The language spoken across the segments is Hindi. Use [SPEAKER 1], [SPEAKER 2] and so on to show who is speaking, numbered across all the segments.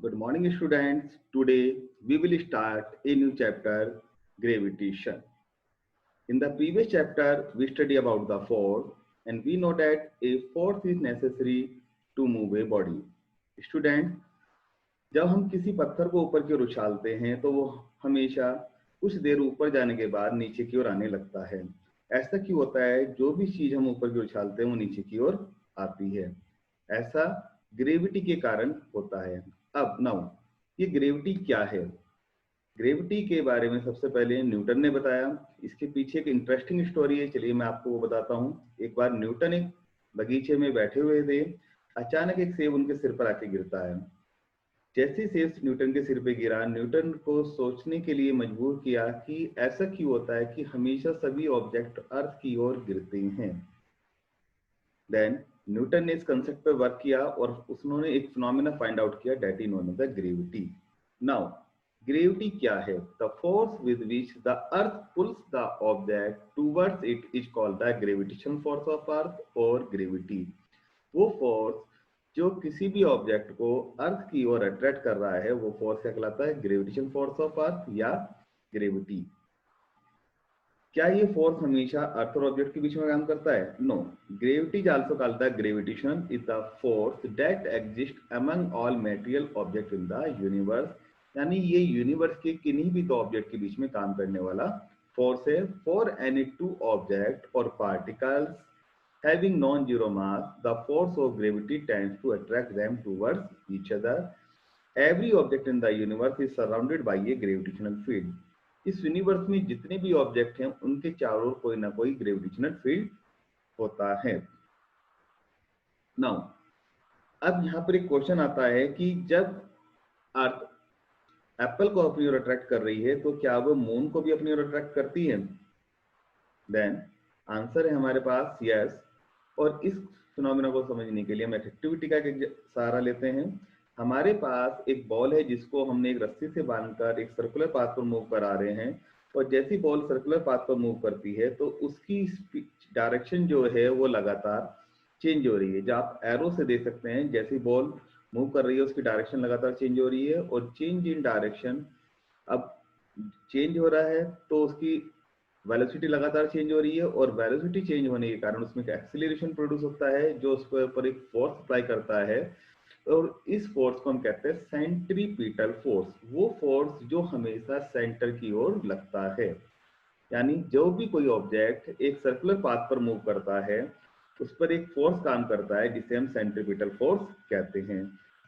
[SPEAKER 1] Good morning, students. Today we will start a new chapter, gravitation. In the previous chapter, we study about the force, and we know that a force is necessary to move a body. Students, जब हम किसी पत्थर को ऊपर की ओर उछालते हैं तो वो हमेशा कुछ देर ऊपर जाने के बाद नीचे की ओर आने लगता है। ऐसा क्यों होता है? जो भी चीज हम ऊपर की ओर उछालते हैं वो नीचे की ओर आती है। ऐसा ग्रेविटी के कारण होता है। अब नाउ ये ग्रेविटी क्या है? ग्रेविटी के बारे में सबसे पहले न्यूटन ने बताया। इसके पीछे एक इंटरेस्टिंग स्टोरी है, चलिए मैं आपको वो बताता हूँ। एक बार न्यूटन एक बगीचे में बैठे हुए थे। अचानक एक सेब उनके सिर पर आके गिरता है। जैसे ही सेब न्यूटन के सिर पे गिरा, न्यूटन को सोचने के लिए मजबूर किया कि ऐसा क्यों होता है कि हमेशा सभी ऑब्जेक्ट अर्थ की ओर गिरते हैं। देन न्यूटन ने इस कंसेप्ट पे वर्क किया और उन्होंने एक फिनोमेना फाइंड आउट किया, that is known as the gravity. Now gravity क्या है? The force with which the earth pulls the object towards it is called the gravitational force of earth और ग्रेविटी। वो फोर्स जो किसी भी ऑब्जेक्ट को अर्थ की ओर अट्रैक्ट कर रहा है वो फोर्स क्या कहलाता है? ग्रेविटेशन फोर्स ऑफ अर्थ या ग्रेविटी। क्या ये फोर्स हमेशा अर्थ और ऑब्जेक्ट के बीच में काम करता है? No. Gravity is also called the gravitation is the force that exist among all material object in the universe. यानी ये यूनिवर्स के किन्हीं भी दो ऑब्जेक्ट के बीच में काम करने वाला फोर्स है। फॉर एनी टू ऑब्जेक्ट और particles having non-zero mass, the force of gravity tends to attract them towards each other. Every object in the universe is surrounded by a gravitational field. इस यूनिवर्स में जितने भी ऑब्जेक्ट हैं उनके चारों ओर कोई ना कोई ग्रेविटेशनल फील्ड होता है। नाउ अब यहाँ पर एक क्वेश्चन आता है कि जब अर्थ एप्पल को अपनी ओर अट्रैक्ट कर रही है तो क्या वो मून को भी अपनी ओर अट्रैक्ट करती है? देन आंसर है हमारे पास यस। और इस फिनोमेना को समझने के लिए हम एक्टिविटी का सहारा लेते हैं। हमारे पास एक बॉल है जिसको हमने एक रस्सी से बांधकर एक सर्कुलर पाथ पर मूव करा रहे हैं, और जैसी बॉल सर्कुलर पाथ पर मूव करती है तो उसकी डायरेक्शन जो है वो लगातार चेंज हो रही है। जो आप एरो से देख सकते हैं, जैसी बॉल मूव कर रही है उसकी डायरेक्शन लगातार चेंज हो रही है, और चेंज इन डायरेक्शन अब चेंज हो रहा है तो उसकी वेलोसिटी लगातार चेंज हो रही है, और वेलोसिटी चेंज होने के कारण उसमें एक एक्सीलरेशन प्रोड्यूस होता है जो उसके ऊपर एक फोर्स अप्लाई करता है, और इस फोर्स को हम कहते हैं सेंट्रीपिटल फोर्स। वो फोर्स जो हमेशा सेंटर की ओर लगता है। यानी जो भी कोई ऑब्जेक्ट एक सर्कुलर पाथ पर मूव करता है उस पर एक फोर्स काम करता है जिसे हम सेंट्रीपिटल फोर्स कहते हैं।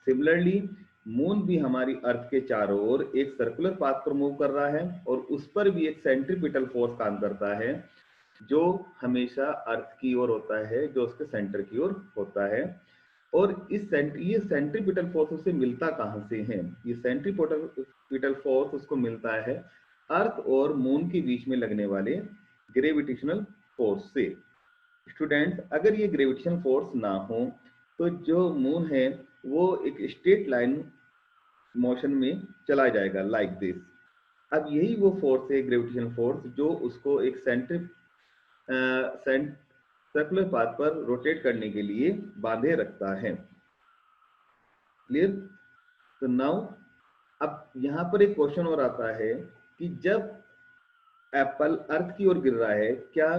[SPEAKER 1] सिमिलरली मून भी हमारी अर्थ के चारों ओर एक सर्कुलर पाथ पर मूव कर रहा है, और उस पर भी एक सेंट्रीपिटल फोर्स काम करता है जो हमेशा अर्थ की ओर होता है, जो उसके सेंटर की ओर होता है। और ये सेंट्रीपिटल फोर्स उससे मिलता कहां से है? ये सेंट्रीपिटल फोर्स उसको मिलता है अर्थ और मून के बीच में लगने वाले ग्रेविटेशनल फोर्स से। स्टूडेंट, अगर ये ग्रेविटेशनल फोर्स ना हो तो जो मून है वो एक स्ट्रेट लाइन मोशन में चला जाएगा लाइक दिस। अब यही वो फोर्स है, ग्रेविटेशनल फोर्स, जो उसको एक सर्कुलर पाथ पर रोटेट करने के लिए बांधे रखता है। क्लियर? तो नाउ अब यहाँ पर एक क्वेश्चन और आता है कि जब एप्पल अर्थ की ओर गिर रहा है, क्या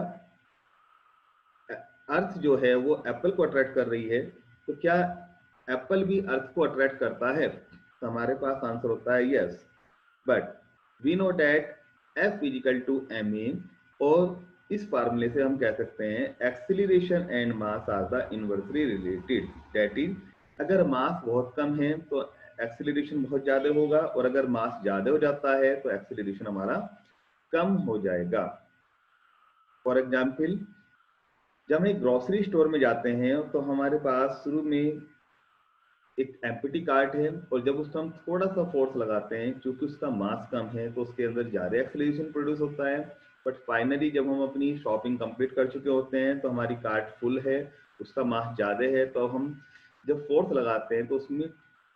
[SPEAKER 1] अर्थ जो है वो एप्पल को अट्रैक्ट कर रही है, तो क्या एप्पल भी अर्थ को अट्रैक्ट करता है? तो हमारे पास आंसर होता है yes. But we know that F is equal to M A, और इस फार्मूले से हम कह सकते हैं acceleration and mass are the inversely related. That is, अगर मास बहुत कम है तो एक्सीलरेशन बहुत ज्यादा होगा, और अगर मास ज्यादा हो जाता है तो एक्सीलरेशन हमारा कम हो जाएगा। फॉर एग्जाम्पल, जब हम एक ग्रोसरी स्टोर में जाते हैं तो हमारे पास शुरू में एक एम्प्टी कार्ट है, और जब उसको हम थोड़ा सा फोर्स लगाते हैं, क्योंकि उसका मास कम है तो उसके अंदर ज्यादा एक्सीलरेशन प्रोड्यूस होता है। बट फाइनली जब हम अपनी शॉपिंग कंप्लीट कर चुके होते हैं तो हमारी कार्ट फुल है, उसका मास ज्यादा है, तो हम जब फोर्स लगाते हैं तो उसमें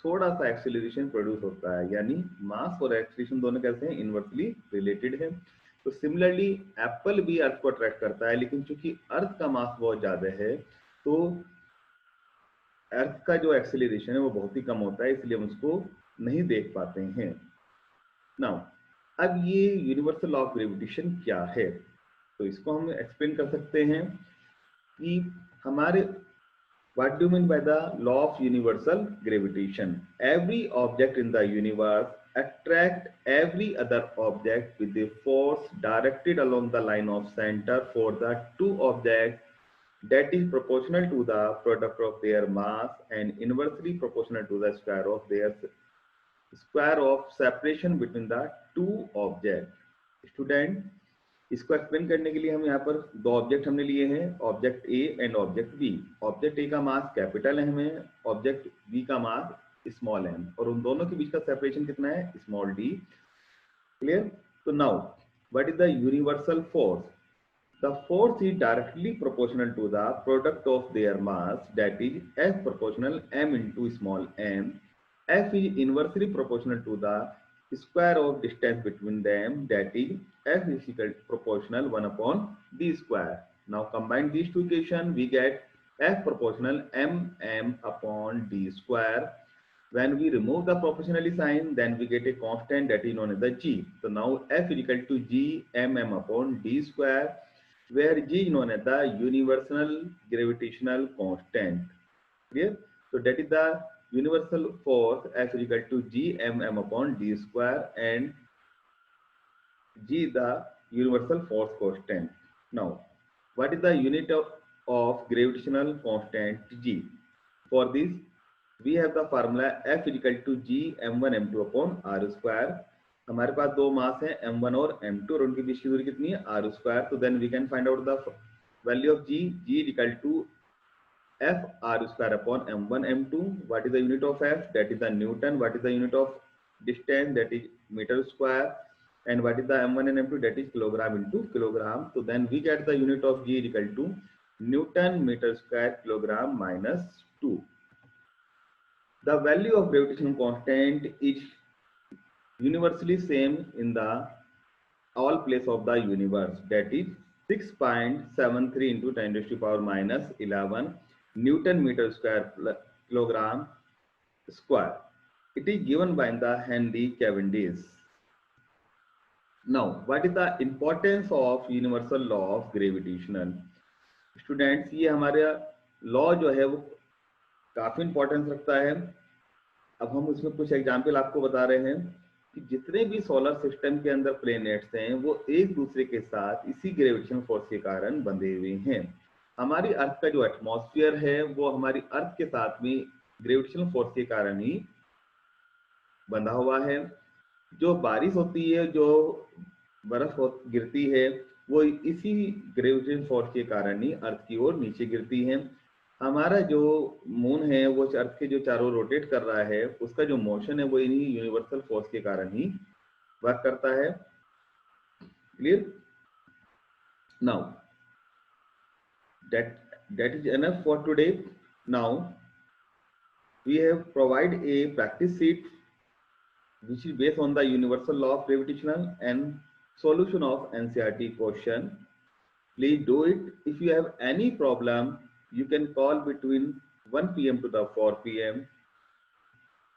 [SPEAKER 1] थोड़ा सा एक्सीलरेशन प्रोड्यूस होता है। यानी मास और एक्सीलरेशन दोनों कैसे हैं? इनवर्सली रिलेटेड है। तो सिमिलरली एप्पल भी अर्थ को अट्रैक्ट करता है, लेकिन चूंकि अर्थ का मास बहुत ज्यादा है तो अर्थ का जो एक्सेलरेशन है वो बहुत ही कम होता है, इसलिए हम उसको नहीं देख पाते हैं। नाउ अब ये यूनिवर्सल लॉ ऑफ ग्रेविटेशन क्या है, तो इसको हम एक्सप्लेन कर सकते हैं कि हमारे what do you mean by the law of universal gravitation? Every object in the universe attract every other object with a force directed along the line of center for the two objects that is proportional to the product of their mass and inversely proportional to the square of separation between the two objects. Student, इसको एक्सप्लेन करने के लिए हम यहाँ पर दो ऑब्जेक्ट हमने लिए हैं, object A and object B. Object A का मास कैपिटल एम है, ऑब्जेक्ट बी का मास स्मॉल एम, और उन दोनों के बीच का सेपरेशन कितना है, स्मॉल डी। क्लियर? तो now what is the universal force? The force is directly proportional to the product of their mass, that is F proportional M into small m. F is inversely proportional to the square of distance between them, that is F is equal to proportional 1 upon d square. Now combine these two equations, we get F proportional mm upon d square. When we remove the proportionally sign, then we get a constant that is known as the G. So now F is equal to G mm upon d square, where G is known as the universal gravitational constant. Clear? So that is the universal force F is equal to G mm upon d square, and G the universal force constant. Now, what is the unit of gravitational constant G? For this, we have the formula F is equal to G m1 m2 upon r square. हमारे पास दो मास हैं m1 और m2, और उनके बीच की दूरी कितनी है, r square. तो then we can find out the value of G. G is equal to F r square upon m1 m2. What is the unit of F? That is the Newton. What is the unit of distance? That is meter square. And what is the m1 and m2? That is kilogram into kilogram. So then we get the unit of G is equal to Newton meter square kilogram minus 2. The value of gravitational constant is universally same in the all place of the universe. That is 6.73 into 10 to the power minus 11 Newton meter square kilogram square. It is given by the Henry Cavendish. Now, what is the importance of universal law of gravitational? Students, ये हमारा लॉ जो है वो काफी इंपॉर्टेंस रखता है। अब हम उसमें कुछ एग्जाम्पल आपको बता रहे हैं कि जितने भी सोलर सिस्टम के अंदर प्लेनेट्स हैं वो एक दूसरे के साथ इसी ग्रेविटेशनल फोर्स के कारण बंधे हुए हैं। हमारी अर्थ का जो एटमॉस्फेयर है वो हमारी अर्थ के साथ में ग्रेविटेशनल फोर्स के कारण ही बंधा हुआ है। जो बारिश होती है, जो बर्फ गिरती है, वो इसी ग्रेविटेशनल फोर्स के कारण ही अर्थ की ओर नीचे गिरती है। हमारा जो मून है वो अर्थ के जो चारों रोटेट कर रहा है, उसका जो मोशन है वो इन्हीं यूनिवर्सल फोर्स के कारण ही वर्क करता है। Clear? Now that is enough for today. Now we have provided a practice sheet which is based on the universal law of gravitational and solution of NCERT question. Please do it. If you have any problem, you can call between 1 p.m. to the 4 p.m.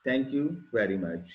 [SPEAKER 1] Thank you very much.